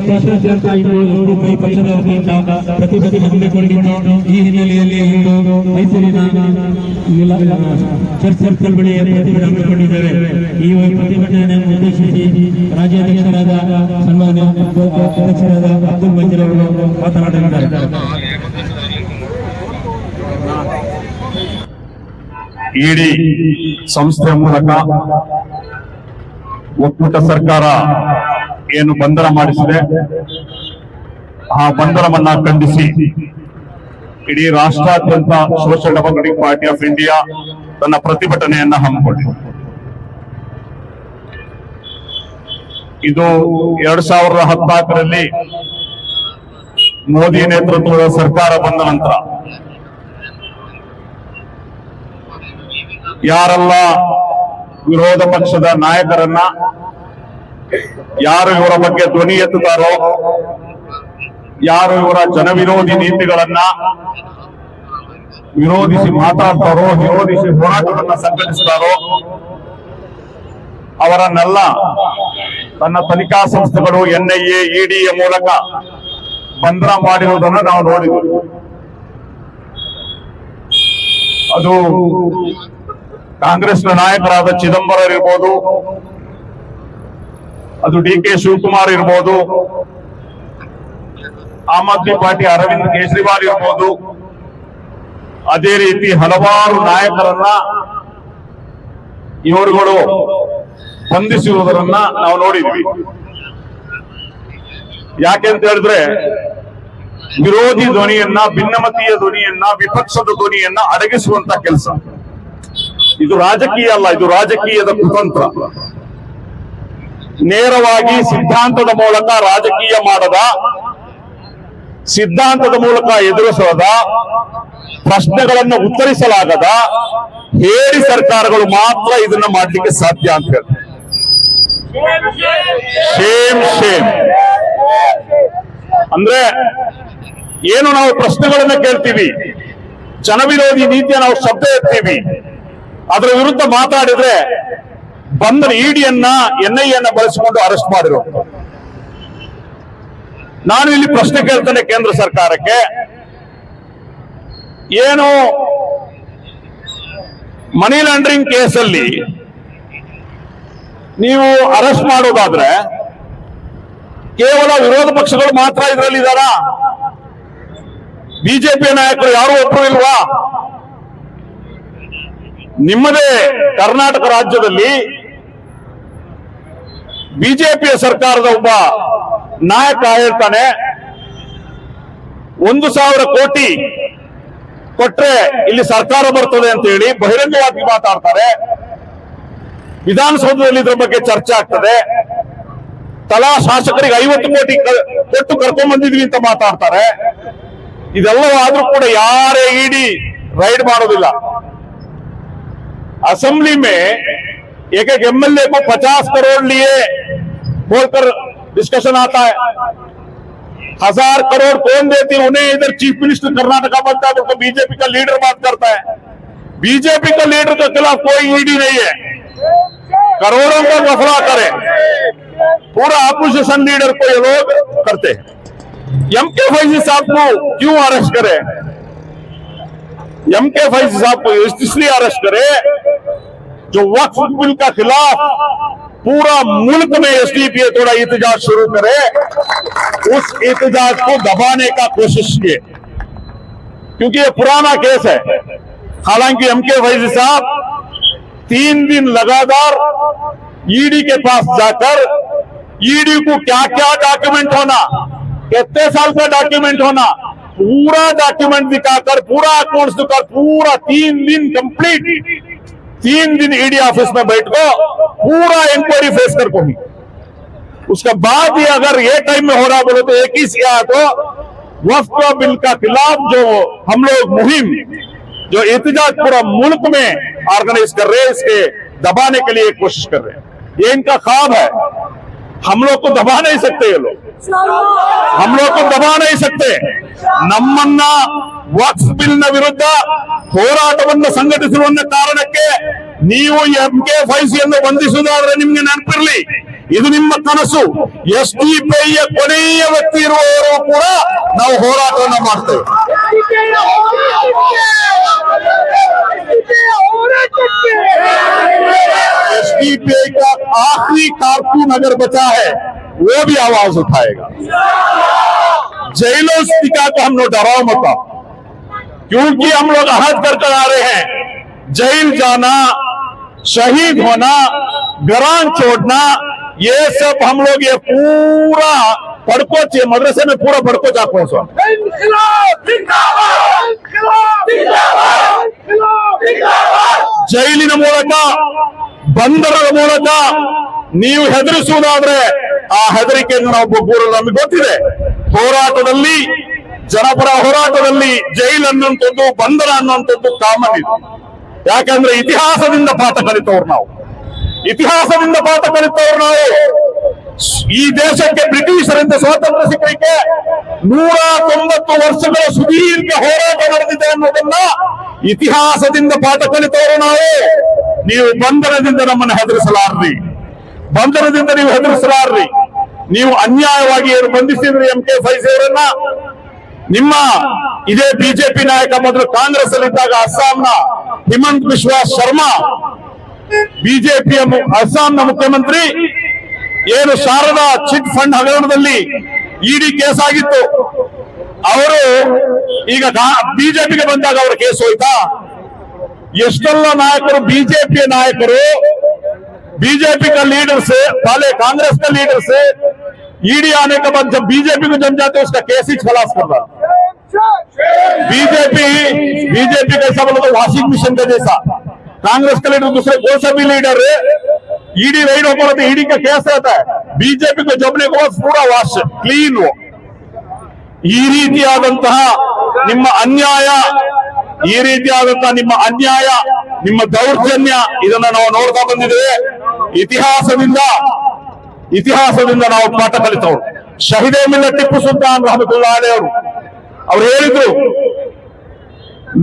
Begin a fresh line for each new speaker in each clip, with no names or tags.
ಪ್ರಶ್ನಿಸಿದಂತ ಕೈ ಪಕ್ಷದ ವತಿಯಿಂದ ಪ್ರತಿಭಟನೆ ಹಮ್ಮಿಕೊಂಡಿದ್ದು ಈ ಹಿನ್ನೆಲೆಯಲ್ಲಿ ಇಂದು ಮೈಸೂರಿನ ಚರ್ಚ್ ಸರ್ಕಲ್ ಬಳಿ ಪ್ರತಿಭಟನೆ ಹಮ್ಮಿಕೊಂಡಿದ್ದೇವೆ. ಈ ಪ್ರತಿಭಟನೆಯನ್ನು ಉದ್ದೇಶಿಸಿ ರಾಜ್ಯಾಧ್ಯಕ್ಷರಾದ ಸನ್ಮಾನ್ಯ ಅಧ್ಯಕ್ಷರಾದ ಅಬ್ದುಲ್ ಮಂಜೂರ್ ಅವರು ಮಾತನಾಡಲಿದ್ದಾರೆ.
ಇಡಿ ಸಂಸ್ಥೆಯ ಮೂಲಕ ಒಕ್ಕೂಟ ಸರ್ಕಾರ ಏನು ಬಂಧನ ಮಾಡಿಸಿದೆ, ಆ ಬಂಧನವನ್ನ ಖಂಡಿಸಿ ಇಡೀ ರಾಷ್ಟ್ರಾದ್ಯಂತ social democratic party of India ತನ್ನ ಪ್ರತಿಭಟನೆಯನ್ನ ಹಮ್ಮಿಕೊಂಡಿದೆ. ಇದು 2014ರಲ್ಲಿ ಮೋದಿ ನೇತೃತ್ವದ ಸರ್ಕಾರ ಬಂದ ನಂತರ ಯಾರೆಲ್ಲ ವಿರೋಧ ಪಕ್ಷದ ನಾಯಕರನ್ನ ಯಾರು ಇವರ ಬಗ್ಗೆ ಧ್ವನಿ ಎತ್ತುತ್ತಾರೋ, ಯಾರು ಇವರ ಜನವಿರೋಧಿ ನೀತಿಗಳನ್ನ ವಿರೋಧಿಸಿ ಮಾತಾಡ್ತಾರೋ, ವಿರೋಧಿಸಿ ಹೋರಾಟವನ್ನ ಸಂಘಟಿಸ್ತಾರೋ ಅವರನ್ನೆಲ್ಲ ತನ್ನ ತನಿಖಾ ಸಂಸ್ಥೆಗಳು NIA, EDಯ ಮೂಲಕ ಬಂಧನ ಮಾಡಿರುವುದನ್ನು ನಾವು ನೋಡಿದ್ದೀವಿ. ಅದು ಕಾಂಗ್ರೆಸ್ನ ನಾಯಕರಾದ ಚಿದಂಬರಂ ಇರ್ಬೋದು, ಅದು DK ಶಿವಕುಮಾರ್ ಇರ್ಬೋದು, ಆಮ್ ಆದ್ಮಿ ಪಾರ್ಟಿ ಅರವಿಂದ್ ಕೇಜ್ರಿವಾಲ್ ಇರ್ಬೋದು, ಅದೇ ರೀತಿ ಹಲವಾರು ನಾಯಕರನ್ನ ಇವರುಗಳು ಬಂಧಿಸಿರುವುದನ್ನ ನಾವು ನೋಡಿದ್ವಿ. ಯಾಕೆಂತ ಹೇಳಿದ್ರೆ ವಿರೋಧಿ ಧ್ವನಿಯನ್ನ, ಭಿನ್ನಮತೀಯ ಧ್ವನಿಯನ್ನ, ವಿಪಕ್ಷದ ಧ್ವನಿಯನ್ನ ಅಡಗಿಸುವಂತ ಕೆಲಸ. ಇದು ರಾಜಕೀಯ ಅಲ್ಲ, ಇದು ರಾಜಕೀಯದ ಕುತಂತ್ರ. ನೇರವಾಗಿ ಸಿದ್ಧಾಂತದ ಮೂಲಕ ರಾಜಕೀಯ ಮಾಡದ, ಸಿದ್ಧಾಂತದ ಮೂಲಕ ಎದುರಿಸದ, ಪ್ರಶ್ನೆಗಳನ್ನು ಉತ್ತರಿಸಲಾಗದ ಹೇಳಿ ಸರ್ಕಾರಗಳು ಮಾತ್ರ ಇದನ್ನ ಮಾಡಲಿಕ್ಕೆ ಸಾಧ್ಯ ಅಂತ ಹೇಳ್ತಾರೆ. ಶೇಮ್ ಅಂದ್ರೆ ಏನು, ನಾವು ಪ್ರಶ್ನೆಗಳನ್ನ ಕೇಳ್ತೀವಿ, ಜನವಿರೋಧಿ ನೀತಿಯ ನಾವು ಶಬ್ದ ಎತ್ತೀವಿ, ಅದರ ವಿರುದ್ಧ ಮಾತಾಡಿದ್ರೆ ಬಂಧನ EDಯನ್ನ NIAಯನ್ನ ಬಳಸಿಕೊಂಡು ಅರೆಸ್ಟ್ ಮಾಡಿರೋ. ನಾನು ಇಲ್ಲಿ ಪ್ರಶ್ನೆ ಕೇಳ್ತೇನೆ ಕೇಂದ್ರ ಸರ್ಕಾರಕ್ಕೆ, ಏನು ಮನಿ ಲಾಂಡ್ರಿಂಗ್ ಕೇಸಲ್ಲಿ ನೀವು ಅರೆಸ್ಟ್ ಮಾಡೋದಾದ್ರೆ ಕೇವಲ ವಿರೋಧ ಪಕ್ಷಗಳು ಮಾತ್ರ ಇದರಲ್ಲಿ ಇದ್ದಾರ? ಬಿಜೆಪಿ ನಾಯಕರು ಯಾರು ಒಬ್ಬರು ಇಲ್ವಾ? ನಿಮ್ಮದೇ ಕರ್ನಾಟಕ ರಾಜ್ಯದಲ್ಲಿ ಬಿಜೆಪಿಯ ಸರ್ಕಾರದ ಒಬ್ಬ ನಾಯಕ ಹೇಳ್ತಾನೆ, 1,000 ಕೋಟಿ ಕೊಟ್ರೆ ಇಲ್ಲಿ ಸರ್ಕಾರ ಬರ್ತದೆ ಅಂತ ಹೇಳಿ ಬಹಿರಂಗವಾಗಿ ಮಾತಾಡ್ತಾರೆ. ವಿಧಾನಸೌಧದಲ್ಲಿ ಇದರ ಬಗ್ಗೆ ಚರ್ಚೆ ಆಗ್ತದೆ. ತಲಾ ಶಾಸಕರಿಗೆ 50 ಕೋಟಿ ಕೊಟ್ಟು ಕರ್ಕೊಂಡ್ ಬಂದಿದ್ವಿ ಅಂತ ಮಾತಾಡ್ತಾರೆ. ಇದೆಲ್ಲವಾದ್ರೂ ಕೂಡ ಯಾರೇ ED ರೈಡ್ ಮಾಡೋದಿಲ್ಲ. असेंबली में एक MLA को 50 करोड़ लिए बोलकर डिस्कशन आता है. 1000 करोड़ कौन देती है? उन्हें इधर चीफ मिनिस्टर कर्नाटका बनता है तो बीजेपी का लीडर बात करता है. बीजेपी का लीडर के खिलाफ कोई ED नहीं है. करोड़ों का घपला करे, पूरा अपोजिशन लीडर को ये लोग करते हैं. MK फैजी साहब को क्यों अरेस्ट करे? MK फैजी साहब को इसलिए अरेस्ट करे जो वक्फ बिल का खिलाफ पूरा मुल्क में SDPA थोड़ा एहतजाज शुरू करे, उस एहतजाज को दबाने का कोशिश किए, क्योंकि ये पुराना केस है. हालांकि MK फैजी साहब 3 दिन लगातार ED के पास जाकर ED को क्या क्या डॉक्यूमेंट होना, कितने साल का डॉक्यूमेंट होना, पूरा डॉक्यूमेंट दिखाकर, पूरा अकाउंट्स दिखाकर, पूरा 3 दिन कंप्लीट 3 दिन ED ऑफिस में बैठ को पूरा इंक्वायरी फेस कर पहुंची. उसके बाद ही अगर ये टाइम में हो रहा बोले तो एक ही सिया तो वक्फ बिल का खिलाफ जो हम लोग मुहिम, जो एहतजाज पूरा मुल्क में ऑर्गेनाइज कर रहे हैं, इसके दबाने के लिए कोशिश कर रहे हैं. ये इनका ख्वाब है. हम लोग को दबा नहीं सकते, ये लोग हम लोग को दबा नहीं सकते. ನಮ್ಮನ್ನ ವಕ್ಫ್ ಬಿಲ್ನ ವಿರುದ್ಧ ಹೋರಾಟವನ್ನು ಸಂಘಟಿಸಿರುವ ಕಾರಣಕ್ಕೆ ನೀವು MK ಫೈಜಿಯನ್ನು ಬಂಧಿಸುವುದಾದ್ರೆ ನಿಮ್ಗೆ ನೆನಪಿರ್ಲಿ, ಇದು ನಿಮ್ಮ ಕನಸು. ಎಸ್ಡಿಪಿಐಯ ಕೊನೆಯ ವ್ಯಕ್ತಿ ಇರುವವರು ಕೂಡ ನಾವು ಹೋರಾಟವನ್ನು ಮಾಡ್ತೇವೆ. एसडीपीआई का आखिरी कारकुन अगर बचा है वो भी आवाज उठाएगा. जेलों स्थिका को हम लोग डराओ मत, क्योंकि हम लोग अहद कर आ रहे हैं. जेल जाना, शहीद होना, घरान छोड़ना, ये सब हम लोग ये पूरा पड़को मदरसे में पूरा पड़को चाको सो ಜೈಲಿನ ಮೂಲಕ ಬಂದರದ ಮೂಲಕ ನೀವು ಹೆದರಿಸುವುದಾದ್ರೆ ಆ ಹೆದರಿಕೆಯನ್ನು ನಾವು ಒಬ್ಬರು ನಮಗೆ ಗೊತ್ತಿದೆ. ಹೋರಾಟದಲ್ಲಿ ಜನಪರ ಹೋರಾಟದಲ್ಲಿ ಜೈಲ್ ಅನ್ನುವಂಥದ್ದು ಬಂಧನ ಅನ್ನುವಂಥದ್ದು ಕಾಮನ್ ಇದೆ. ಯಾಕಂದ್ರೆ ಇತಿಹಾಸದಿಂದ ಪಾಠ ಕಲಿತವ್ರು ನಾವು, ಇತಿಹಾಸದಿಂದ ಪಾಠ ಕಲಿತವ್ರು ನಾವು. ಈ ದೇಶಕ್ಕೆ ಬ್ರಿಟಿಷರಿಂದ ಸ್ವಾತಂತ್ರ್ಯ ಸಿಕ್ಕಲಿಕ್ಕೆ 190 ವರ್ಷಗಳ ಸುದೀರ್ಘ ಹೋರಾಟ ನಡೆದಿದೆ ಅನ್ನೋದನ್ನ ಇತಿಹಾಸದಿಂದ ಪಾಠ ಕಲಿತವರು ನಾವು. ನೀವು ಬಂಧನದಿಂದ ನಮ್ಮನ್ನು ಹೆದರಿಸಲಾರ್ರಿ, ಬಂಧನದಿಂದ ನೀವು ಹೆದರಿಸಲಾರ್ರಿ. ನೀವು ಅನ್ಯಾಯವಾಗಿ ಏನು ಬಂಧಿಸಿದ್ರಿ MK ಫೈಸಿ ಅವರನ್ನ. ನಿಮ್ಮ ಇದೇ ಬಿಜೆಪಿ ನಾಯಕ ಮೊದಲು ಕಾಂಗ್ರೆಸ್ ಅಲ್ಲಿದ್ದಾಗ ಅಸ್ಸಾಂನ ಹಿಮಂತ್ ಬಿಸ್ವಾ ಶರ್ಮಾ, ಬಿಜೆಪಿಯ ಅಸ್ಸಾಂನ ಮುಖ್ಯಮಂತ್ರಿ, ಏನು ಶಾರದಾ ಚಿಟ್ ಫಂಡ್ ಹಗರಣದಲ್ಲಿ ಇಡಿ ಕೇಸ್ ಆಗಿತ್ತು, ಅವರು ಈಗ ಬಿಜೆಪಿಗೆ ಬಂದಾಗ ಅವರ ಕೇಸ್ ಹೋಯ್ತಾ? ಎಷ್ಟೆಲ್ಲ ನಾಯಕರು ಬಿಜೆಪಿಯ ನಾಯಕರು, बीजेपी का लीडर से पहले कांग्रेस का लीडर से ईडी आने के बाद जब बीजेपी को जम जाते उसका केस ही खलास कर रहा. बीजेपी कैसा बोला तो वॉशिंग मशीन का जैसा. कांग्रेस का लीडर दूसरे कोई सा भी लीडर ईडी राइड होकर तो ईडी का केस रहता है. बीजेपी को जमने के बाद पूरा वाश क्लीन हो. ಈ ರೀತಿಯಾದಂತಹ ನಿಮ್ಮ ಅನ್ಯಾಯ, ಈ ರೀತಿಯಾದಂತಹ ನಿಮ್ಮ ಅನ್ಯಾಯ, ನಿಮ್ಮ ದೌರ್ಜನ್ಯ ಇದನ್ನ ನಾವು ನೋಡ್ತಾ ಬಂದಿದ್ದೇವೆ. ಇತಿಹಾಸದಿಂದ ನಾವು ಪಾಠ ಕಲಿತವರು. ಶಹೀದೆ ಮಿಲ್ಲತ್ ಟಿಪ್ಪು ಸುಲ್ತಾನ್ ರಹಮತುಲ್ಲಾಹಿ ಅಲೈಹಿ ಅವರು ಹೇಳಿದ್ರು,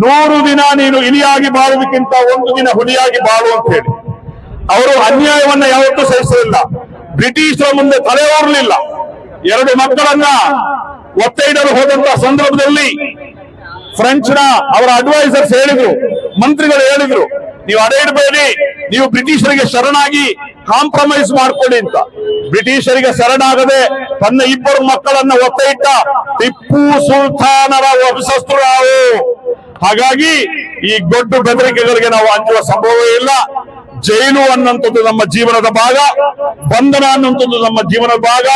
100 ದಿನ ನೀನು ಇಲಿಯಾಗಿ ಬಾಳುವುದಕ್ಕಿಂತ 1 ದಿನ ಹುಲಿಯಾಗಿ ಬಾಳು ಅಂತ ಹೇಳಿ. ಅವರು ಅನ್ಯಾಯವನ್ನ ಯಾವತ್ತೂ ಸಹಿಸಲಿಲ್ಲ, ಬ್ರಿಟಿಷರ ಮುಂದೆ ತಲೆ ಓರಲಿಲ್ಲ. 2 ಮಕ್ಕಳನ್ನ ಒತ್ತೆ ಇಡಲು ಹೋದಂತಹ ಸಂದರ್ಭದಲ್ಲಿ ಫ್ರೆಂಚ್ನ ಅವರ ಅಡ್ವೈಸರ್ಸ್ ಹೇಳಿದ್ರು, ಮಂತ್ರಿಗಳು ಹೇಳಿದ್ರು, ನೀವು ಅಡೆ ಇಡಬೇಡಿ, ನೀವು ಬ್ರಿಟಿಷರಿಗೆ ಶರಣಾಗಿ ಕಾಂಪ್ರಮೈಸ್ ಮಾಡ್ಕೊಳ್ಳಿ ಅಂತ. ಬ್ರಿಟಿಷರಿಗೆ ಶರಣಾಗದೆ ತನ್ನ 2 ಮಕ್ಕಳನ್ನ ಒತ್ತೆ ಇಟ್ಟ ಟಿಪ್ಪು ಸುಲ್ತಾನರ ವಂಶಸ್ಥರು ನಾವು. ಹಾಗಾಗಿ ಈ ದೊಡ್ಡ ಬೆದರಿಕೆಗಳಿಗೆ ನಾವು ಅಂಜುವ ಸಂಭವವೇ ಇಲ್ಲ. ಜೈಲು ಅನ್ನುವಂಥದ್ದು ನಮ್ಮ ಜೀವನದ ಭಾಗ, ಬಂಧನ ಅನ್ನುವಂಥದ್ದು ನಮ್ಮ ಜೀವನದ ಭಾಗ,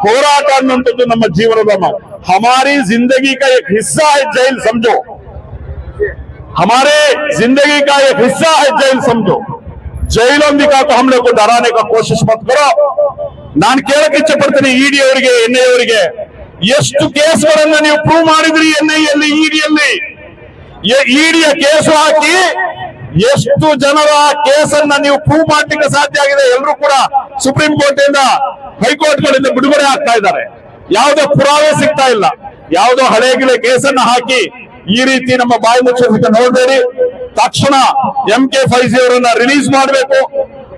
ಹೋರಾಟ ಅನ್ನುವಂಥದ್ದು ನಮ್ಮ ಜೀವನದ ಭಾಗ. हमारी जिंदगी का एक हिस्सा है जेल समझो, हमारे जिंदगी का एक हिस्सा है जेल समझो. ಜೈಲೊಂದಿಗೆ तो हम लोग को डराने का कोशिश मत करो. ನಾನು ಕೇಳಕ್ಕೆ ಇಚ್ಛೆ ಪಡ್ತೀನಿ ಇಡಿ ಅವರಿಗೆ, ಎನ್ಐ ಅವರಿಗೆ, ಎಷ್ಟು ಕೇಸ್ಗಳನ್ನ ನೀವು ಪ್ರೂವ್ ಮಾಡಿದ್ರಿ ಎನ್ಐಯಲ್ಲಿ, ಇಡಿಯಲ್ಲಿ? ಇಡಿಯ ಕೇಸು ಹಾಕಿ ಎಷ್ಟು ಜನರ ಕೇಸನ್ನ ನೀವು ಪ್ರೂವ್ ಮಾಡ್ಲಿಕ್ಕೆ ಸಾಧ್ಯ ಆಗಿದೆ? ಎಲ್ಲರೂ ಕೂಡ ಸುಪ್ರೀಂ ಕೋರ್ಟ್ ಇಂದ, ಹೈಕೋರ್ಟ್ ಗಳಿಂದ ಬಿಡುಗಡೆ ಆಗ್ತಾ ಇದ್ದಾರೆ. ಯಾವುದೇ ಪುರಾವೆ ಸಿಗ್ತಾ ಇಲ್ಲ. ಯಾವುದೋ ಹಳೆಗಿಲೆ ಕೇಸನ್ನ ಹಾಕಿ ಈ ರೀತಿ ನಮ್ಮ ಬಾಯಿ ಮುಚ್ಚೋದಕ್ಕೆ ನೋಡಬೇಡಿ. ತಕ್ಷಣ MK ಫೈಸಿ ಅವರನ್ನ ರಿಲೀಸ್ ಮಾಡಬೇಕು.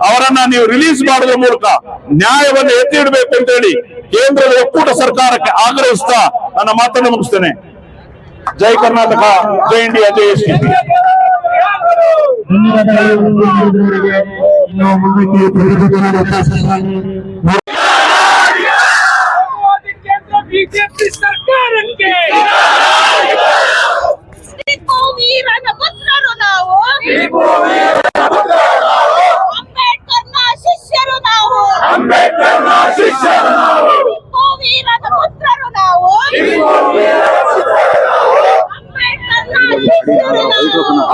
ಅವರನ್ನ ನೀವು ರಿಲೀಸ್ ಮಾಡೋದ್ರ ಮೂಲಕ ನ್ಯಾಯವನ್ನು ಎತ್ತಿ ಇಡಬೇಕು ಅಂತ ಹೇಳಿ ಕೇಂದ್ರದ ಒಕ್ಕೂಟ ಸರ್ಕಾರಕ್ಕೆ ಆಗ್ರಹಿಸ್ತಾ ನನ್ನ ಮಾತನ್ನು ಮುಗಿಸ್ತೇನೆ. ಜೈ ಕರ್ನಾಟಕ, ಜೈ ಇಂಡಿಯಾ, ಜೈ ಎಸ್ಡಿಪಿ.
ಬಿಜೆಪಿ ಸರ್ಕಾರಕ್ಕೆ ಟಿಪ್ಪು ವೀರನ ಪುತ್ರರು ನಾವು, ಅಂಬೇಡ್ಕರ್ನ ಶಿಷ್ಯರು ನಾವು, ಟಿಪ್ಪು ವೀರನ ಪುತ್ರರು ನಾವು,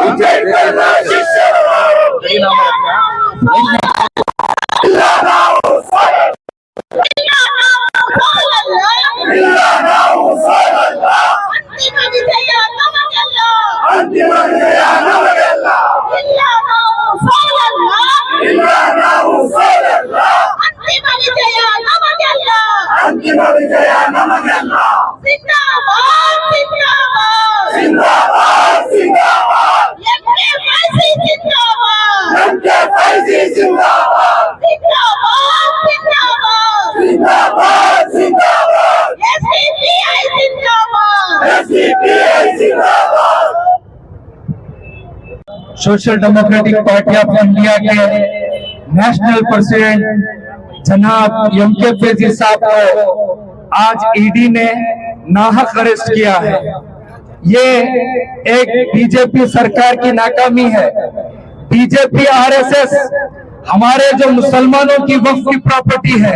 ಅಂಬೇಡ್ಕರ್ನ ಶಿಷ್ಯರು ನಾವು. ಅಂತಿಮ ವಿಜಯ ನಮಗೆಲ್ಲ, ಅಂತಿಮ ವಿಜಯ ನಮಗೆಲ್ಲ. ಇಲ್ಲ ನಾವು ಸೋಲಲ್ಲ, ಇಲ್ಲ ನಾವು ಸೋಲಲ್ಲ. ಅಂತಿಮ ವಿಜಯ ನಮಗೆಲ್ಲ, ಅಂತಿಮ ವಿಜಯ ನಮಗೆಲ್ಲ. ಜಿಂದಾಬಾದ್, ಜಿಂದಾಬಾದ್, ಜಿಂದಾಬಾದ್, ಜಿಂದಾಬಾದ್. MK ಫೈಸಿ ಜಿಂದಾಬಾದ್, MK ಫೈಸಿ ಜಿಂದಾಬಾದ್.
Social democratic party of India के नेशनल प्रेसिडेंट जनाब एम.के. फैजी साहब को आज ईडी ने नाहक अरेस्ट किया है। ये एक बीजेपी सरकार की नाकामी है। बीजेपी आरएसएस हमारे जो मुसलमानों की वक्फ की प्रॉपर्टी है,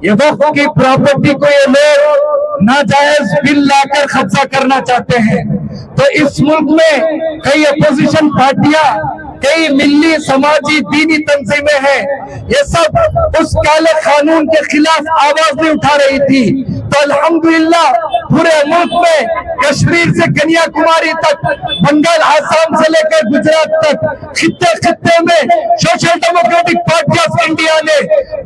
ये वक्फ की प्रॉपर्टी को ये लोग नाजायज बिल लाकर कब्जा करना चाहते हैं। तो इस मुल्क में कई अपोजिशन पार्टियां, कई मिल्ली समाजी दीनी तंजीमें हैं, ये सब उस काले कानून के खिलाफ आवाज नहीं उठा रही थी। तो अल्हम्दुलिल्लाह पूरे मुल्क में कश्मीर से कन्याकुमारी तक, बंगाल आसाम से लेकर गुजरात तक, खित्ते खित्ते में social democratic party of India ने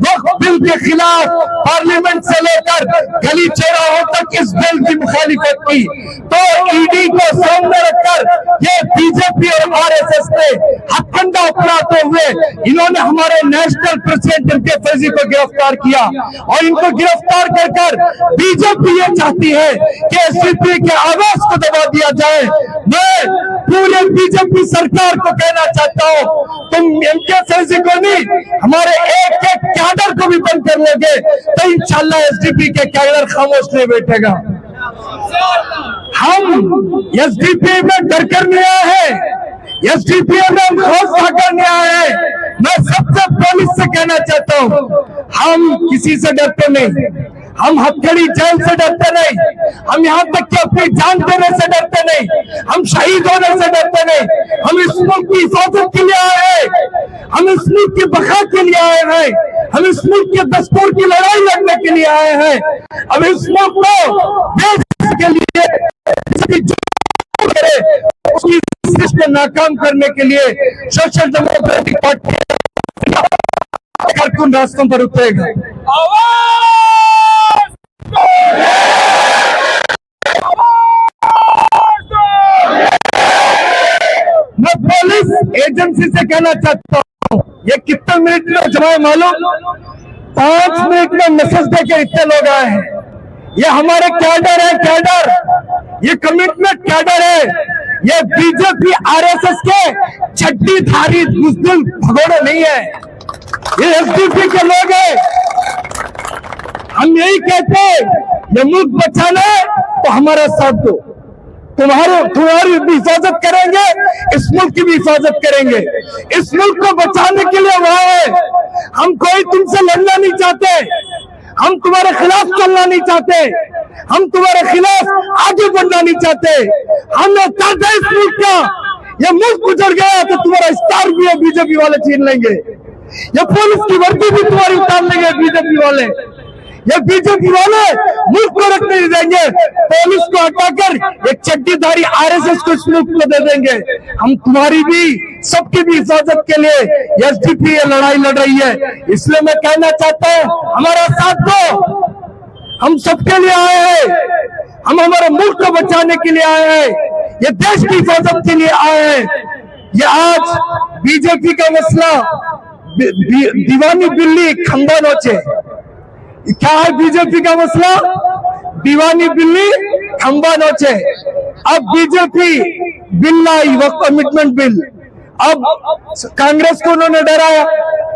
वक्फ बिल के खिलाफ पार्लियामेंट से लेकर गली चौराहों तक इस बिल की मुखालिफत की। तो ईडी को सामने रखकर ये बीजेपी और आरएसएस ने हथकंडा अपनाते हुए इन्होंने हमारे नेशनल प्रेसिडेंट एम.के. फैजी को गिरफ्तार किया। और इनको गिरफ्तार कर बीजेपी ये चाहती है कि एसडीपी के आवाज को दबा दिया जाए। मैं पूरे बीजेपी सरकार को कहना चाहता हूँ, तुम एम.के. फैजी को नहीं, हमारे एक एक कैडर को भी बंद कर लोगे तो इंशाल्लाह एसडीपी के कैडर खामोश नहीं बैठेगा। हम एसडीपी में डर कर नहीं आए हैं, एसडीपी में हम खौफ खाकर नहीं आए हैं। मैं सबसे पुलिस से कहना चाहता हूँ, हम किसी से डरते नहीं, हम हथकड़ी जेल से डरते नहीं, हम यहाँ तक कि अपनी जान देने से डरते नहीं, हम शहीद होने से डरते नहीं। हम इस मुल्क की हिफाजत के लिए आए हैं, हम इस मुल्क की बखा के लिए आए हैं, हम इस मुल्क के दस्तूर की लड़ाई लड़ने के लिए आए हैं। अब इस मुल्क को देश के लिए उसकी कोशिश को नाकाम करने के लिए सोशल डेमोक्रेटिक पार्टी कारकुन रास्तों पर उतरेगा। मैं पुलिस एजेंसी से कहना चाहता हूँ, ये कितने मिनट में जमाए मालूम? 5 मिनट में मैसेज देकर इतने लोग आए हैं। ये हमारे कैडर है, कैडर, ये कमिटमेंट कैडर है। ये बीजेपी आरएसएस के चड्डीधारी बुज़दिल भगोड़े नहीं है, ये एसडीपी के लोग हैं। हम यही कहते हैं, ये मुल्क बचाना है तो हमारा साथ दो, तुम्हारी भी हिफाजत करेंगे, इस मुल्क की भी हिफाजत करेंगे। इस मुल्क को बचाने के लिए वहां है। हम कोई तुमसे लड़ना नहीं चाहते, हम तुम्हारे खिलाफ चलना नहीं चाहते, हम तुम्हारे खिलाफ आगे बढ़ना नहीं चाहते। हमने चाहते इस मुल्क का, ये मुल्क गुजर गया तो तुम्हारा स्टार भी है बीजेपी वाले छीन लेंगे, ये पुलिस की वर्दी भी तुम्हारी उतार लेंगे बीजेपी वाले, ये बीजेपी वाले मुल्क को रखने नहीं देंगे। पुलिस को हटाकर एक चड्डीधारी आरएसएस को इस मुल्क को दे देंगे। हम तुम्हारी भी, सबकी भी हिफाजत के लिए एसडीपी ये लड़ाई लड़ रही है। इसलिए मैं कहना चाहता हूँ, हमारा साथ दो, हम सबके लिए आए हैं, हम हमारे मुल्क को बचाने के लिए आए हैं, ये देश की हिफाजत के लिए आए हैं। ये आज बीजेपी का मसला दीवानी बिल्ली खंबा नोचे, क्या है बीजेपी का मसला? दीवानी बिल्ली खंबा नोचे। अब बीजेपी बिल लाई, वक्त कमिटमेंट बिल। अब कांग्रेस को उन्होंने डराया,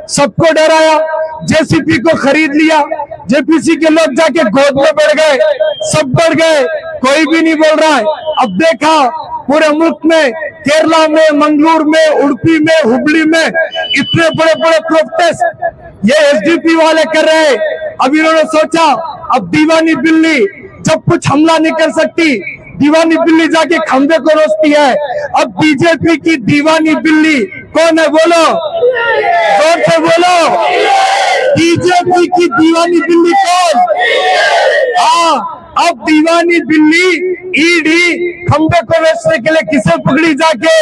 सबको डराया, जेसीपी को खरीद लिया, जेपीसी के लोग जाके गोद में बढ़ गए, सब बढ़ गए, कोई भी नहीं बोल रहा है। अब देखा पूरे मुल्क में, केरला में, मंगलूर में, उडुपी में, हुबली में इतने बड़े बड़े प्रोटेस्ट ये एसडीपी वाले कर रहे हैं। अब इन्होंने सोचा, अब दीवानी बिल्ली जब कुछ हमला नहीं कर सकती, दीवानी बिल्ली जाके खंबे को रोकती है। अब बीजेपी की दीवानी बिल्ली कौन है? बोलो, जोर से बोलो, बीजेपी की दीवानी बिल्ली कौन? हाँ, अब दीवानी बिल्ली ईडी खंबे को बेचने के लिए किसे पकड़ी जाके?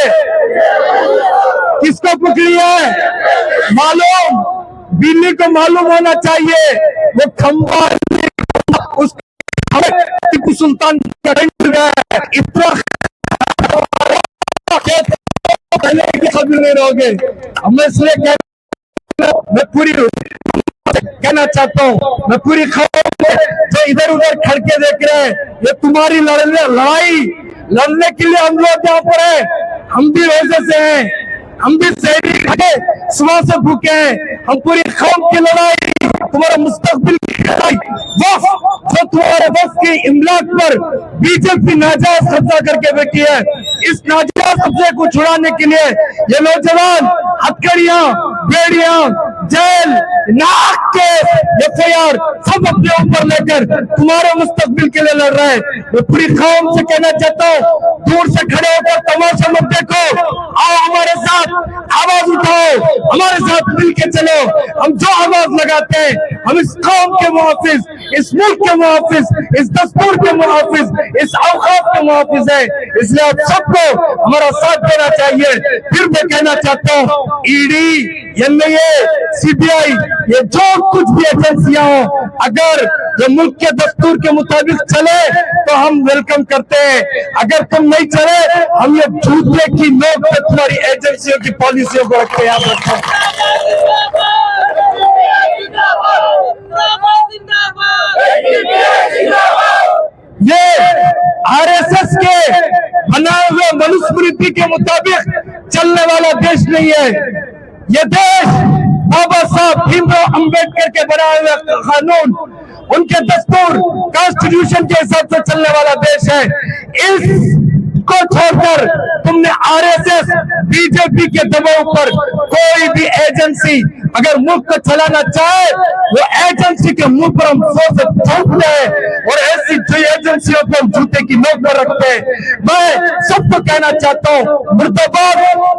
किसको पकड़ी है मालूम? बिल्ली को मालूम होना चाहिए वो खंबा उस टीपू सुल्तान इतना पहले की खबर नहीं रहोगे। हम इसलिए मैं पूरी कहना चाहता हूँ, मैं पूरी खबर जो इधर उधर खड़के देख रहे हैं, ये तुम्हारी लड़ाई लड़ने के लिए हम लोग यहाँ पर है। हम भी रोजे से हैं, हम भी शहरी खड़े सुबह से भूखे हैं। हम पूरी कौम की लड़ाई, तुम्हारा मुस्तकबिल की लड़ाई, जो तुम्हारे बस की इमलाक पर बीजेपी नाजायज कब्जा करके बैठी है, इस नाजायज कब्जे को छुड़ाने के लिए ये नौजवान हथकड़ियां, बेड़ियां, जेल, नाक के FIR सब अपने ऊपर लेकर तुम्हारे मुस्तकबिल के लिए लड़ रहे हैं। मैं पूरी कौम से कहना चाहता हूँ, दूर से खड़े होकर तमाशा मत देखो, आओ हमारे साथ आवाज उठाओ, हमारे साथ मिल के चलो। हम जो आवाज लगाते हैं, हम इस कौम के मुहाफिज, इस मुल्क के मुहाफिज, इस दस्तूर के मुहाफिज, इस औकात के मुहाफिज है। इसलिए आप सबको हमारा साथ देना चाहिए। फिर मैं कहना चाहता हूँ, ED, NIA, CBI, ये जो कुछ भी एजेंसियां हो, अगर ये मुल्क के दस्तूर के मुताबिक चले तो हम वेलकम करते हैं। अगर तुम नहीं चले, हम ये जूते की नोक पे तुम्हारी एजेंसियों की पॉलिसियों को रखते हैं। याद रखो, ये RSS के बनाए हुए मनुस्मृति के मुताबिक चलने वाला देश नहीं है। ये देश बाबा साहब भीमराव अंबेडकर के बनाए हुए कानून, उनके दस्तूर, कॉन्स्टिट्यूशन के हिसाब से चलने वाला देश है। इसको छोड़कर तुमने RSS, बीजेपी के दबाव पर कोई भी एजेंसी अगर मुल्क को चलाना चाहे, वो एजेंसी के मुंह पर हम जोर से थूकते हैं और ऐसी जो एजेंसियों को हम जूते की नोक पर रखते हैं। मैं सबको कहना चाहता हूँ, मुर्दाबाद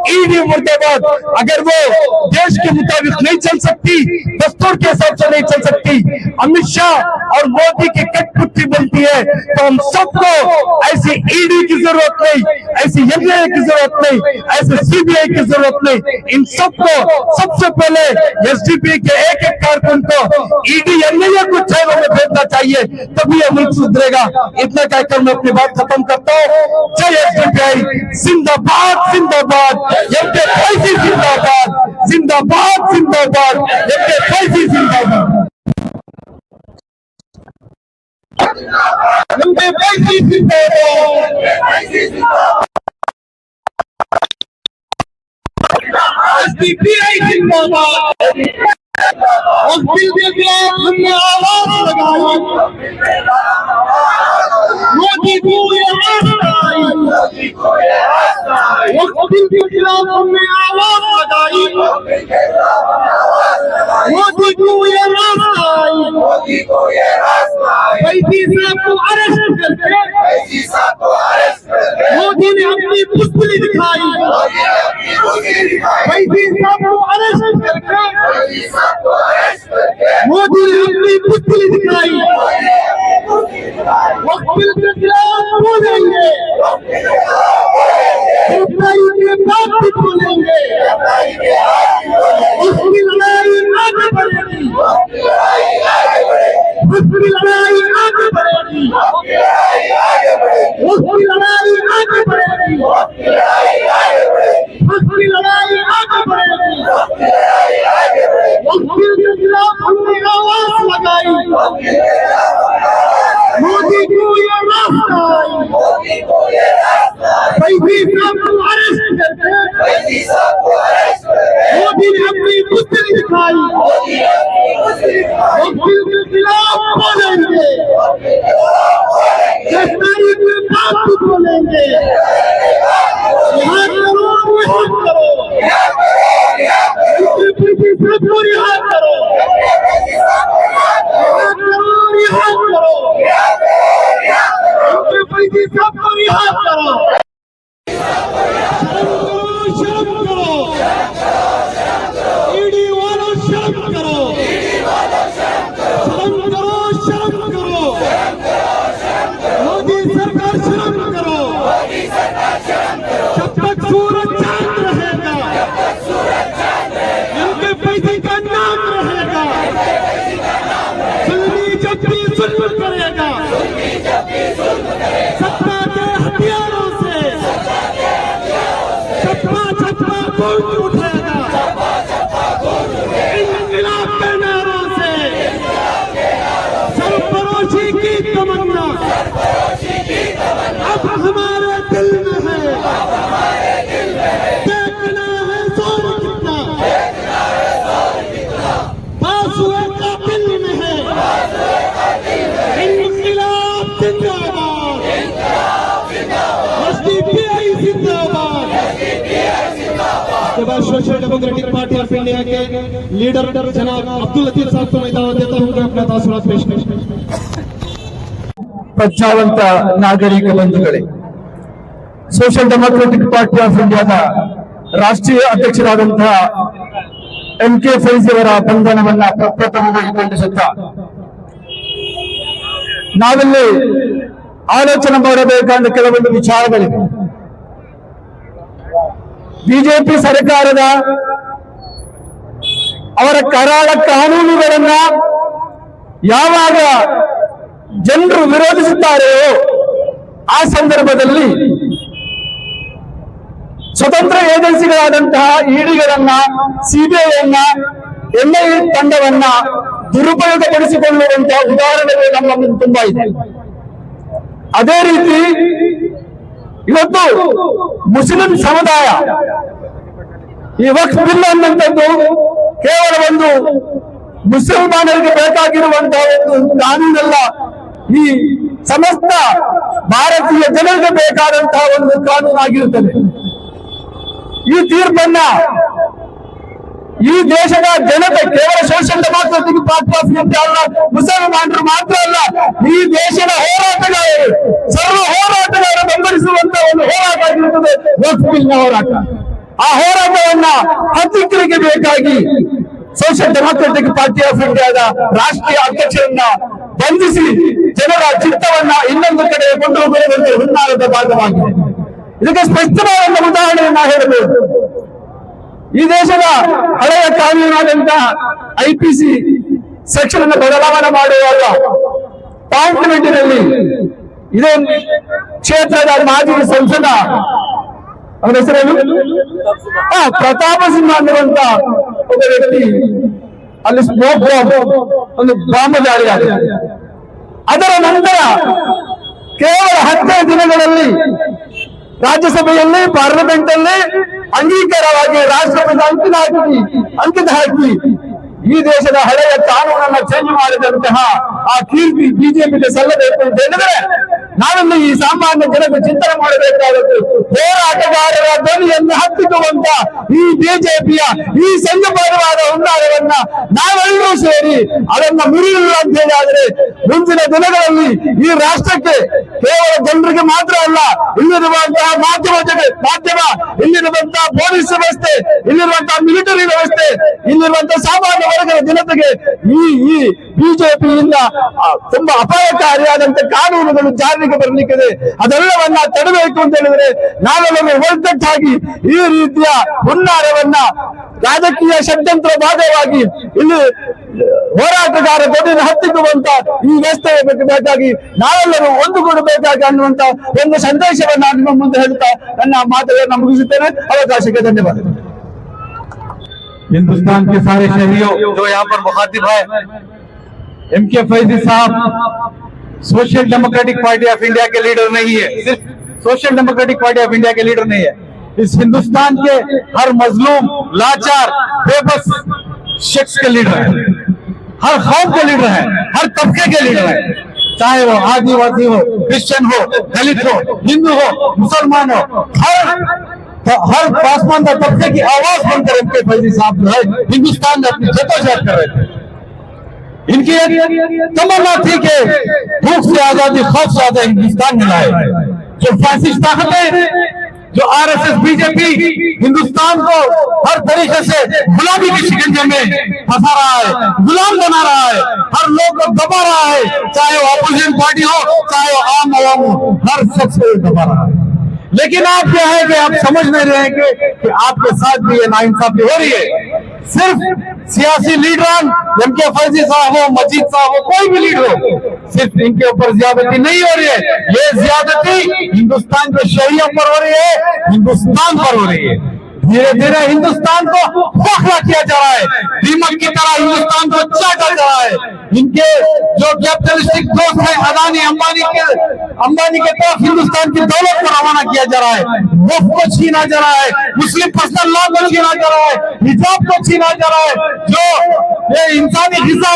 ED, मुर्दाबाद। अगर वो देश के मुताबिक नहीं चल सकती, दस्तूर के हिसाब से नहीं चल सकती, अमित शाह और मोदी की कठपुतली बनती है, तो हम सबको ऐसी ED की जरूरत नहीं, ऐसी NIA की जरूरत नहीं, ऐसे CBI की जरूरत नहीं। इन सबको सबसे पहले SDP के एक एक कारकुन को ED, NIA को जेलों में भेजना चाहिए, तभी यह मुल्क सुधरेगा। इतना कहकर मैं अपनी बात खत्म करता हूँ। जय SDPI, जिंदाबाद जिंदाबाद, MK फैजी जिंदाबाद, जिंदाबाद जिंदाबाद, MK फैजी जिंदाबाद, MK फैजी जिंदाबाद, SDPI जिंदाबाद। और बिल के खिलाफ हमने आवाज लगाई, मोदी को ये रास्ता आई। और बिल के खिलाफ हमने आवाज लगाई, मोदी को ये रास्ता आई। फैजी साहब को अरेस्ट करके मोदी ने अपनी पुस्तली दिखाई। फैजी साहब को अरेस्ट करके मोदी ने अपनी पुस्तली दिखाई। वो बिल के खिलाफ बोलेंगे, के बात भी बोलेंगे, उसकी लड़ाई आगे बढ़ेगी, उसकी लड़ाई आगे बढ़ेगी, उसकी लड़ाई आगे बढ़ेगी, उसकी लड़ाई आगे बढ़ेगी। उस बिल के खिलाफ हमने आवाज लगाई, मोदी को ये रास्ता आई। फैजी साहब को अरेस्ट करके मोदी ने अपनी पुस्तली दिखाई। उस बिल के खिलाफ बोलेंगे, गिरफ्तारी के बात भी बोलेंगे। रिहा करो, फैजी साहब को रिहा करो, रिहा करो, फैजी साहब को रिहा करो। शर्म करो, ED वालों शर्म करो, शर्म करो, मोदी सरकार शर्म करो। जब तक सूरज चांद रहेगा, MK फैजी का नाम रहेगा। जुल्मी जब भी जुल्म करेगा, सत्ता के हथियारों से छप्पा गूंज उठेगा, इंकलाब के नारों से
हमारे दिल में है, देखना है जोर कितना, बाजुए का दिल में है, इनकलाब जिंदाबाद, एसडीपीआई जिंदाबाद। के बाद social democratic party of India के लीडर जनाब अब्दुल लतीफ साहब को मैं दावत देता हूं कि अपना तासुरात पेश करें।
ಪ್ರಜ್ಞಾವಂತ ನಾಗರಿಕ ಬಂಧುಗಳೇ, ಸೋಷಿಯಲ್ ಡೆಮೊಕ್ರೆಟಿಕ್ ಪಾರ್ಟಿ ಆಫ್ ಇಂಡಿಯಾದ ರಾಷ್ಟ್ರೀಯ ಅಧ್ಯಕ್ಷರಾದಂತಹ MK ಫೈಜಿ ಅವರ ಬಂಧನವನ್ನ ಪ್ರಪ್ರಥಮವಾಗಿ ಖಂಡಿಸುತ್ತಾ ನಾವಿಲ್ಲಿ ಆಲೋಚನೆ ಮಾಡಬೇಕಾದ ಕೆಲವೊಂದು ವಿಚಾರಗಳಿವೆ. ಬಿಜೆಪಿ ಸರ್ಕಾರದ ಅವರ ಕರಾಳ ಕಾನೂನುಗಳನ್ನ ಯಾವಾಗ ಜನರು ವಿರೋಧಿಸುತ್ತಾರೆಯೋ ಆ ಸಂದರ್ಭದಲ್ಲಿ ಸ್ವತಂತ್ರ ಏಜೆನ್ಸಿಗಳಾದಂತಹ ಇಡಿಗಳನ್ನ, ಸಿಬಿಐಯನ್ನ, NIA ತಂಡವನ್ನ ದುರುಪಯೋಗಪಡಿಸಿಕೊಳ್ಳುವಂತಹ ಉದಾಹರಣೆಗಳು ನಮ್ಮ ಮುಂದೆ ತುಂಬಾ ಇದೆ. ಅದೇ ರೀತಿ ಇವತ್ತು ಮುಸ್ಲಿಂ ಸಮುದಾಯ ಈ ವಕ್ಫ್ ಬಿಲ್ ಅನ್ನುವಂಥದ್ದು ಕೇವಲ ಒಂದು ಮುಸಲ್ಮಾನರಿಗೆ ಬೇಕಾಗಿರುವಂತಹ ಒಂದು ಕಾನೂನಲ್ಲ, ಈ ಸಮಸ್ತ ಭಾರತೀಯ ಜನರಿಗೆ ಬೇಕಾದಂತಹ ಒಂದು ಕಾನೂನಾಗಿರುತ್ತದೆ. ಈ ತೀರ್ಪನ್ನ ಈ ದೇಶದ ಜನತೆ, ಕೇವಲ social democratic party of India ಅಲ್ಲ, ಮುಸಲ್ಮಾನರು ಮಾತ್ರ ಅಲ್ಲ, ಈ ದೇಶದ ಹೋರಾಟಗಾರರು, ಸರ್ವ ಹೋರಾಟಗಾರರು ಬೆಂಬಲಿಸುವಂತಹ ಒಂದು ಹೋರಾಟ ಆಗಿರುತ್ತದೆ ವಕ್ಫ್ ಬಿಲ್ನ ಹೋರಾಟ. ಆ ಹೋರಾಟವನ್ನ ಹತ್ತಿಕ್ಕಲಿಕ್ಕೆ ಸೋಷಿಯಲ್ ಡೆಮೋಕ್ರೆಟಿಕ್ ಪಾರ್ಟಿ ಆಫ್ ಇಂಡಿಯಾದ ರಾಷ್ಟ್ರೀಯ ಅಧ್ಯಕ್ಷರನ್ನ ಬಂಧಿಸಿ ಜನರ ಚಿತ್ತವನ್ನ ಇನ್ನೊಂದು ಕಡೆ ಕೊಂಡು ಹೋಗುವಂತೆ ಹುನ್ನಾರದ ಭಾಗವಾಗಿದೆ. ಇದಕ್ಕೆ ಸ್ಪಷ್ಟವಾದ ಉದಾಹರಣೆಯನ್ನ ಹೇಳಬಹುದು. ಈ ದೇಶದ ಹಳೆಯ ಕಾನೂನಾದಂತಹ IPC ಸೆಕ್ಷನ್ ಅನ್ನು ಬದಲಾವಣೆ ಮಾಡುವಾಗ ಪಾರ್ಲಿಮೆಂಟಿನಲ್ಲಿ ಇದೇ ಕ್ಷೇತ್ರದ ಮಾಜಿ ಸಂಸದ, ಅವರ ಹೆಸರೇನು, ಪ್ರತಾಪ ಸಿಂಹ ಅನ್ನುವಂತ ಒಬ್ಬ ವ್ಯಕ್ತಿ ಅಲ್ಲಿ ಸ್ಮೋಕ್ ಬಾಂಬ್, ಒಂದು ಬಾಂಬ್ ದಾಳಿಯಾಗಿದೆ. ಅದರ ನಂತರ ಕೇವಲ 10 ದಿನಗಳಲ್ಲಿ ರಾಜ್ಯಸಭೆಯಲ್ಲಿ, ಪಾರ್ಲಿಮೆಂಟ್ ಅಲ್ಲಿ ಅಂಗೀಕಾರವಾಗಿ ರಾಷ್ಟ್ರಪತಿ ಅಂಕಿತ ಹಾಕಿ ಈ ದೇಶದ ಹಳೆಯ ಕಾನೂನನ್ನ ಚೇಂಜ್ ಮಾಡಿದಂತಹ ಆ ಕೀರ್ತಿ ಬಿಜೆಪಿಗೆ ಸಲ್ಲಬೇಕು ಅಂತ ಹೇಳಿದ್ರೆ ನಾವೆಲ್ಲ ಈ ಸಾಮಾನ್ಯ ಜನತೆ ಚಿಂತನೆ ಮಾಡಬೇಕಾದದ್ದು ಹೋರಾಟಗಾರರ ಧ್ವನಿಯನ್ನು ಹತ್ತಿಕ್ಕುವಂತ ಈ ಬಿಜೆಪಿಯ ಈ ಸಂಘಬದ್ಧವಾದ ಹುನ್ನಾರವನ್ನ ನಾವೆಲ್ಲರೂ ಸೇರಿ ಅದನ್ನ ಮುರಿಯಲ್ಲ ಅಂತ ಹೇಳಿ ಆದ್ರೆ ಮುಂದಿನ ದಿನಗಳಲ್ಲಿ ಈ ರಾಷ್ಟ್ರಕ್ಕೆ ಕೇವಲ ಜನರಿಗೆ ಮಾತ್ರ ಅಲ್ಲ, ಇಲ್ಲಿರುವಂತಹ ಮಾಧ್ಯಮ, ಇಲ್ಲಿರುವಂತಹ ಪೊಲೀಸ್ ವ್ಯವಸ್ಥೆ, ಇಲ್ಲಿರುವಂತಹ ಮಿಲಿಟರಿ ವ್ಯವಸ್ಥೆ, ಇಲ್ಲಿರುವಂತಹ ಸಾಮಾನ್ಯ ವರ್ಗದ ಜನತೆಗೆ ಈ ಬಿಜೆಪಿಯಿಂದ ತುಂಬಾ ಅಪಾಯಕಾರಿಯಾದಂತಹ ಕಾನೂನುಗಳು ಜಾರಿಗೆ ಬರಲಿಕ್ಕಿದೆ. ಅದೆಲ್ಲವನ್ನ ತಡಬೇಕು ಅಂತ ಹೇಳಿದ್ರೆ ನಾವೆಲ್ಲರೂ ಒಗ್ಗಟ್ಟಾಗಿ ಈ ರೀತಿಯ ಹುನ್ನಾರವನ್ನ ರಾಜಕೀಯ ಷಡ್ಯಂತ್ರ ಭಾಗವಾಗಿ ಇಲ್ಲಿ ಹೋರಾಟಗಾರ ಧ್ವನಿಯನ್ನು ಹತ್ತಿಕ್ಕುವಂತ ಈ ವ್ಯವಸ್ಥೆಯ ಬೇಕಾಗಿ ನಾವೆಲ್ಲರೂ ಒಂದುಗೂಡಬೇಕಾಗಿ ಅನ್ನುವಂತ ಒಂದು ಸಂದೇಶವನ್ನ ನಿಮ್ಮ ಮುಂದೆ ಹೇಳ್ತಾ ನನ್ನ ಮಾತುಗಳನ್ನು ಮುಗಿಸುತ್ತೇನೆ. ಅವಕಾಶಕ್ಕೆ ಧನ್ಯವಾದ.
हिंदुस्तान के सारे शहरियों जो यहाँ पर मुखातिब है, MK फैजी साहब social democratic party of India के लीडर नहीं है, सिर्फ social democratic party of India के लीडर नहीं है, इस हिंदुस्तान के हर मजलूम, लाचार, बेबस शख्स के लीडर है, हर कौम के लीडर है, हर तबके के लीडर है, चाहे वो आदिवासी हो, क्रिश्चियन हो, दलित हो, हिंदू हो, मुसलमान हो, हर पासमानदार तबके की आवाज बनकर MK फैजी साहब जो है हिंदुस्तान में अपनी जद्दोजहद कर रहे थे। इनकी एक तमन्ना थी कि भूख से आजादी, खौफ से आजादी हिंदुस्तान में लाए। जो फैसिस्ट ताकतें, जो RSS बीजेपी हिंदुस्तान को हर तरीके से गुलामी की शिकंजे में फंसा रहा है, गुलाम बना रहा है, हर लोग को दबा रहा है, चाहे वो अपोजिशन पार्टी हो, चाहे वो आम आवाम हो, हर शख्स को दबा रहा है। लेकिन आप क्या है कि आप समझ नहीं रहे हैं कि आपके साथ भी ये नाइंसाफी हो रही है। सिर्फ सियासी लीडर MK फैजी साहब हो, मजीद साहब हो, कोई भी लीडर हो, सिर्फ इनके ऊपर ज्यादती नहीं हो रही है, ये ज्यादती हिंदुस्तान के शहरियों पर हो रही है, हिंदुस्तान पर हो रही है। धीरे धीरे हिंदुस्तान को खोखला किया जा रहा है, दीमक की तरह हिंदुस्तान को चाटा जा रहा है। इनके जो कैपिटलिस्टिक दोस्त है अदानी अंबानी के तरफ हिंदुस्तान की दौलत को रवाना किया जा रहा है, वक्फ को छीना जा रहा है, मुस्लिम पर्सनल लॉ को छीना जा रहा है, हिजाब को छीना जा रहा है, जो ये इंसानी गिज़ा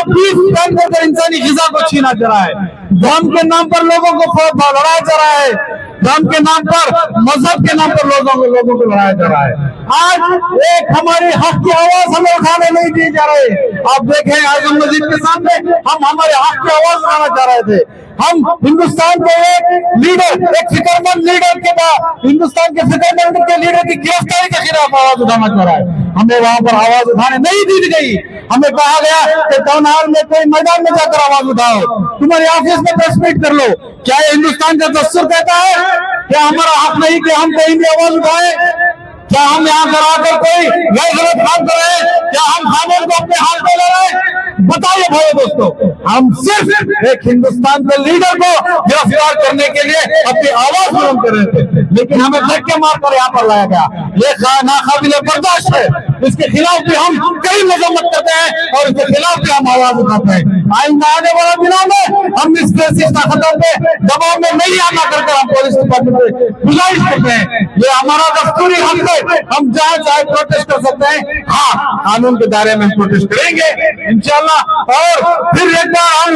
इंसानी गिज़ा को छीना जा रहा है। धर्म के नाम पर लोगों को लड़ाया जा रहा है, धर्म के नाम पर, मजहब के नाम पर लोगों को लड़ाया जा रहा है। आज एक हमारी हक की आवाज हमें उठाने नहीं दी जा रही। आप देखें आजम मस्जिद के सामने हम हमारे हक की आवाज उठाना चाह रहे थे। हम हिंदुस्तान को एक लीडर, एक फिक्रमंद लीडर के बाद हिंदुस्तान के फिक्रमंद के लीडर की गिरफ्तारी के खिलाफ आवाज उठाना चाह रहा है। हमें वहां पर आवाज उठाने नहीं दी गई। हमें कहा गया कि टाउन हॉल में कोई मैदान में जाकर आवाज उठाओ, तुम्हारे ऑफिस में प्रेस मीट कर लो। क्या ये हिंदुस्तान का दस्तूर कहता है? क्या हमारा हक नहीं कि हम कहीं भी आवाज उठाए? क्या हम यहाँ पर आकर कोई गलत काम कर रहे हैं? क्या हम कानून को अपने हाथ में ले रहे हैं? बताइए भाई दोस्तों, हम सिर्फ एक हिंदुस्तान के लीडर को गिरफ्तार करने के लिए अपनी आवाज बुलंद कर रहे थे, लेकिन हमें धक्के मारकर यहाँ पर लाया गया। ये नाकाबिले बर्दाश्त है। इसके खिलाफ भी हम कई मजम्मत करते हैं और इसके खिलाफ भी हम आवाज उठाते हैं। आइंदा आने वाला दिनों में हम इस ताकतों पे दबाव में नहीं आना करके हम पुलिस डिपार्टमेंट से गुजारिश करते हैं। ये हमारा दस्तूरी हक है, हम जहाँ चाहे प्रोटेस्ट कर सकते हैं। हाँ, कानून के दायरे में हम प्रोटेस्ट करेंगे इंशाल्लाह। और फिर एक बार हम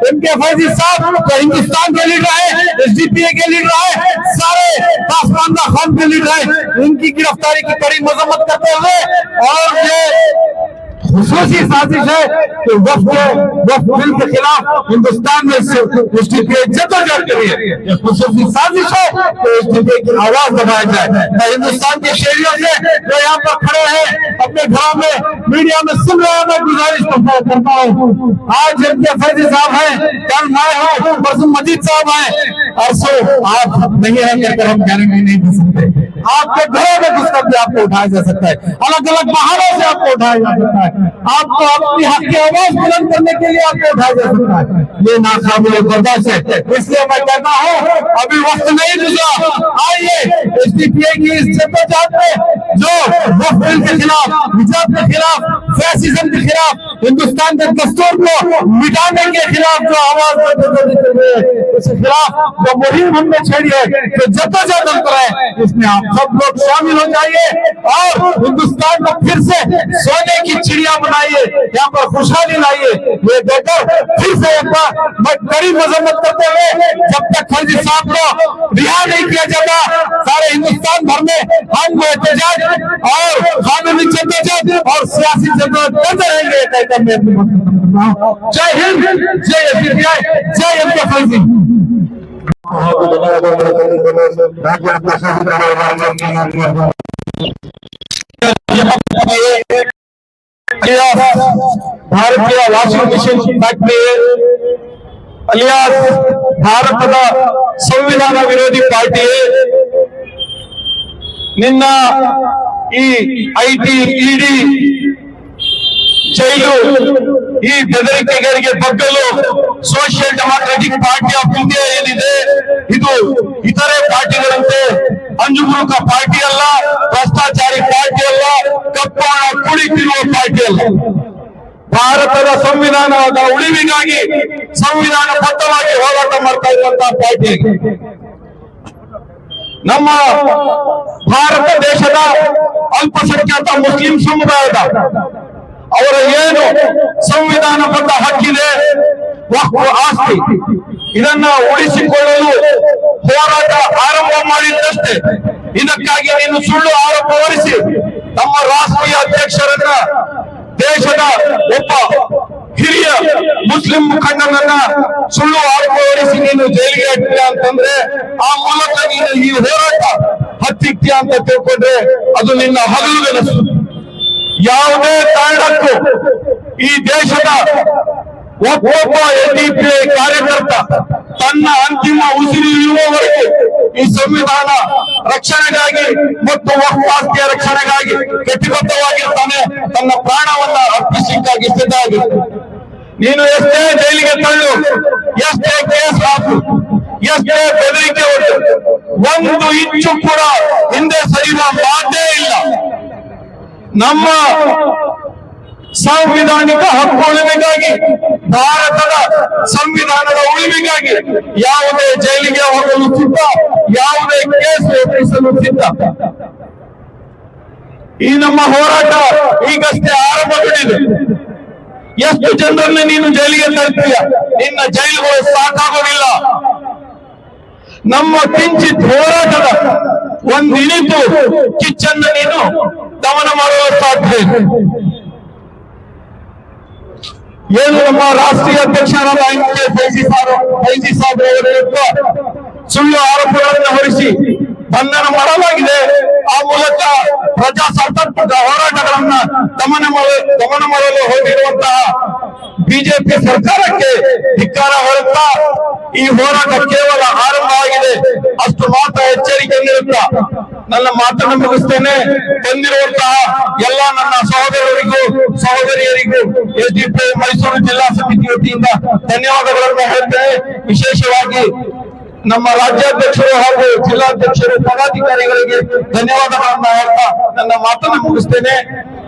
इनके फैजी साहब तो हिंदुस्तान के लीडर है, SDPA के लीडर है, सारे पासमानदा खान के लीडर है, इनकी गिरफ्तारी की कड़ी मजम्मत करते हुए और ये खुसूसी साजिश है कि वक्फ बिल के खिलाफ हिंदुस्तान में SDPA जद्दोजहद करी है। ये खुसूसी साजिश है कि SDPA की आवाज दबाया जाए। मैं हिंदुस्तान के शहरियों से जो यहाँ पर खड़े हैं, अपने घरों में मीडिया में सुन रहे हैं, मैं गुजारिश करता हूँ। आज इनके फैजी साहब हैं, कल मैं हूँ, परसों मजीद साहब हैं, परसों आप नहीं है कहकर हम गारंटी नहीं दे सकते। आपके घरों में घुसकर भी आपको उठाया जा सकता है, अलग अलग बहानों से आपको उठाया जा सकता है, आपको अपनी हक की आवाज बुलंद करने के लिए आपको उठाया जा सकता है। ये नाकाबिले बर्दाश्त है। इसलिए मैं कहता हूँ अभी वक्त नहीं गुजरा, आइए SDPA की इस जद्दोजहद में जो वक्फ बिल के खिलाफ, हिजाब के खिलाफ, फैसिज्म के खिलाफ, हिंदुस्तान के दस्तूर को मिटाने के खिलाफ जो आवाज उसके खिलाफ जो मुहिम हमने छेड़ी है, तो जद्दोजहद हम करें, इसमें आप सब लोग शामिल हो जाइए और हिंदुस्तान को फिर से सोने की चिड़िया बनाइए, यहाँ पर खुशहाली लाइए। ये देखकर फिर से एक बार मैं कड़ी मजम्मत करते हुए, जब तक फैजी साहब को रिहा नहीं किया जाता, सारे हिंदुस्तान भर में हम एहतजाज और कानूनी जद्दोजहद और सियासी जद्दोजहद करते रहेंगे। कहकर मैं अपनी बात खत्म करता हूँ। जय हिंद, जय SDPA, जय MK फैजी।
ಭಾರತೀಯ ವಾಷಿಂಗ್ ಮಿಷಿನ್ ಫ್ಯಾಕ್ಟರಿ ಅಲಿಯಾಸ್ ಭಾರತದ ಸಂವಿಧಾನ ವಿರೋಧಿ ಪಾರ್ಟಿ ನಿನ್ನ ಈ IT ED ಜೈಲು ಈ ಬೆದರಿಕೆಗಳಿಗೆ ಬಗ್ಗಲು social democratic party of India ಏನಿದೆ, ಇದು ಇತರೆ ಪಾರ್ಟಿಗಳಂತೆ ಅಂಜುಬುರುಕ ಪಾರ್ಟಿ ಅಲ್ಲ, ಭ್ರಷ್ಟಾಚಾರಿ ಪಾರ್ಟಿ ಅಲ್ಲ, ಕಪ್ಪು ಹಣ ಕುಳಿತಿರುವ ಪಾರ್ಟಿ ಅಲ್ಲ. ಭಾರತದ ಸಂವಿಧಾನದ ಉಳಿವಿಗಾಗಿ ಸಂವಿಧಾನಬದ್ಧವಾಗಿ ಹೋರಾಟ ಮಾಡ್ತಾ ಇರುವಂತಹ ಪಾರ್ಟಿ. ನಮ್ಮ ಭಾರತ ದೇಶದ ಅಲ್ಪಸಂಖ್ಯಾತ ಮುಸ್ಲಿಂ ಸಮುದಾಯದ ಅವರ ಏನು ಸಂವಿಧಾನಬದ್ಧ ಹಕ್ಕಿದೆ, ವಕ್ಫ್ ಆಸ್ತಿ, ಇದನ್ನ ಉಳಿಸಿಕೊಳ್ಳಲು ಹೋರಾಟ ಆರಂಭ ಮಾಡಿದ್ದಷ್ಟೇ. ಇದಕ್ಕಾಗಿ ನೀನು ಸುಳ್ಳು ಆರೋಪ ಹೊರಿಸಿ ನಮ್ಮ ರಾಷ್ಟ್ರೀಯ ಅಧ್ಯಕ್ಷರನ್ನ, ದೇಶದ ಒಬ್ಬ ಹಿರಿಯ ಮುಸ್ಲಿಂ ಮುಖಂಡನನ್ನ ಸುಳ್ಳು ಆರೋಪ ಹೊರಿಸಿ ನೀನು ಜೈಲಿಗೆ ಹಾಕ್ತೀಯ ಅಂತಂದ್ರೆ, ಆ ಮೂಲಕ ನೀನು ಈ ಹೋರಾಟ ಹತ್ತಿಕ್ತೀಯ ಅಂತ ತಿಳ್ಕೊಂಡ್ರೆ ಅದು ನಿನ್ನ ಹಗಲುಗನಸು. ಯಾವುದೇ ಕಾರಣಕ್ಕೂ ಈ ದೇಶದ ಒಬ್ಬೊಬ್ಬ SDPA ಕಾರ್ಯಕರ್ತ ತನ್ನ ಅಂತಿಮ ಉಸಿರಿರುವವರೆಗೂ ಈ ಸಂವಿಧಾನ ರಕ್ಷಣೆಗಾಗಿ ಮತ್ತು ವಕ್ಫ್ ಆಸ್ತಿಯ ರಕ್ಷಣೆಗಾಗಿ ಕಟಿಬದ್ಧವಾಗಿರ್ತಾನೆ, ತನ್ನ ಪ್ರಾಣವನ್ನ ಅರ್ಪಿಸಲಿಕ್ಕಾಗಿ ಸಿದ್ಧವಾಗಿರ್ತಾನೆ. ನೀನು ಎಷ್ಟೇ ಜೈಲಿಗೆ ತಳ್ಳು, ಎಷ್ಟೇ ಕೇಸ್ ಹಾಕು, ಎಷ್ಟೇ ಬೆದರಿಕೆ ಉಂಟು, ಒಂದು ಇಂಚು ಕೂಡ ಹಿಂದೆ ಸರಿಯುವ ಮಾತೇ ಇಲ್ಲ. ನಮ್ಮ ಸಾಂವಿಧಾನಿಕ ಹಕ್ಕು ಉಳಿವಿಗಾಗಿ, ಭಾರತದ ಸಂವಿಧಾನದ ಉಳಿವಿಗಾಗಿ ಯಾವುದೇ ಜೈಲಿಗೆ ಹೋಗಲು ಸಿದ್ಧ, ಯಾವುದೇ ಕೇಸ್ ಎದುರಿಸಲು ಸಿದ್ಧ. ಈ ನಮ್ಮ ಹೋರಾಟ ಈಗಷ್ಟೇ ಆರಂಭಗೊಂಡಿದೆ. ಎಷ್ಟು ಜನರನ್ನು ನೀನು ಜೈಲಿಗೆ ತರ್ತೀಯ? ನಿನ್ನ ಜೈಲುಗಳು ಸಾಕಾಗೋದಿಲ್ಲ. ನಮ್ಮ ಕಿಂಚಿತ್ ಹೋರಾಟದ ಒಂದಿನಿತು ಕಿಚ್ಚನ್ನು ನೀನು ದಮನ ಮಾಡಲು ಸಾಧ್ಯ. ಏನು ನಮ್ಮ ರಾಷ್ಟ್ರೀಯ ಅಧ್ಯಕ್ಷರಾದ ಫೈಜಿ ಸಾಬ್ ಅವರ ವಿರುದ್ಧ ಸುಳ್ಳು ಆರೋಪಗಳನ್ನು ಹೊರಿಸಿ ಬಂಧನ ಮಾಡಲಾಗಿದೆ. ಆ ಮೂಲಕ ಪ್ರಜಾಸತ್ತಾತ್ಮಕ ಹೋರಾಟಗಳನ್ನ ದಮನ ಮಾಡಲು ಹೋಗಿರುವಂತಹ ಬಿಜೆಪಿ ಸರ್ಕಾರಕ್ಕೆ ಧಿಕ್ಕಾರ ಹೊರತಾ ಈ ಹೋರಾಟ ಕೇವಲ ಆರಂಭ ಆಗಿದೆ, ಅಷ್ಟು ಮಾತ್ರ ಎಚ್ಚರಿಕೆ ನೀಡುತ್ತಾ ನನ್ನ ಮಾತನ್ನು ಮುಗಿಸ್ತೇನೆ. ಬಂದಿರುವಂತಹ ಎಲ್ಲ ನನ್ನ ಸಹೋದರರಿಗೂ ಸಹೋದರಿಯರಿಗೂ ಎಸ್ಡಿಪಿಐ ಮೈಸೂರು ಜಿಲ್ಲಾ ಸಮಿತಿ ವತಿಯಿಂದ ಧನ್ಯವಾದಗಳನ್ನು ಹೇಳ್ತೇನೆ. ವಿಶೇಷವಾಗಿ ನಮ್ಮ ರಾಜ್ಯಾಧ್ಯಕ್ಷರು ಹಾಗೂ ಜಿಲ್ಲಾಧ್ಯಕ್ಷರು ಪದಾಧಿಕಾರಿಗಳಿಗೆ ಧನ್ಯವಾದಗಳನ್ನು ಹೇಳ್ತಾ ನನ್ನ ಮಾತನ್ನು ಮುಗಿಸ್ತೇನೆ.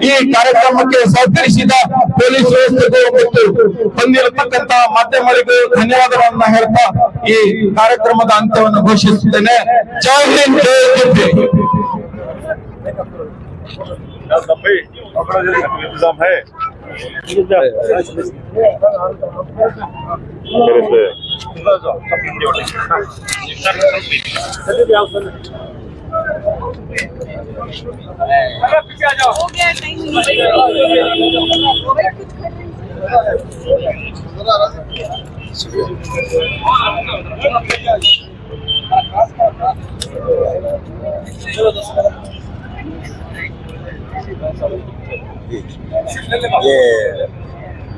ಈ ಕಾರ್ಯಕ್ರಮಕ್ಕೆ ಸಹಕರಿಸಿದ ಪೊಲೀಸ್ ವ್ಯವಸ್ಥೆಗೂ ಮತ್ತು ಬಂದಿರತಕ್ಕಂತಹ ಮಾಧ್ಯಮಗಳಿಗೂ ಧನ್ಯವಾದಗಳನ್ನು ಹೇಳ್ತಾ ಈ ಕಾರ್ಯಕ್ರಮದ ಅಂತ್ಯವನ್ನು ಘೋಷಿಸುತ್ತೇನೆ. ಜೈ ಹಿಂದ್, ಜೈ ಹಿಂದ್.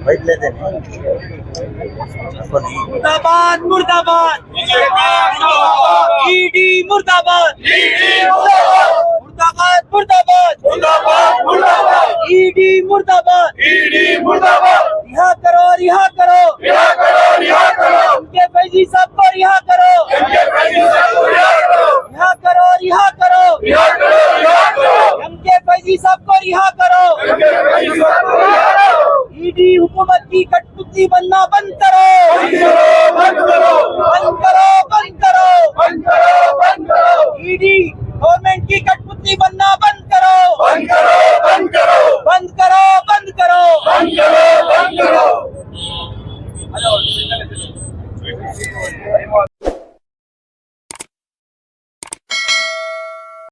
बैठ लेते हैं।
मुर्दाबाद मुर्दाबाद ईडी मुर्दाबाद मुर्दाबाद मुर्दाबाद ईडी मुर्दाबाद रिहा करो उनके फैजी साहब को रिहा करो उनके फैजी साहब को रिहा करो ईडी हुकूमत की कठपुतली बनना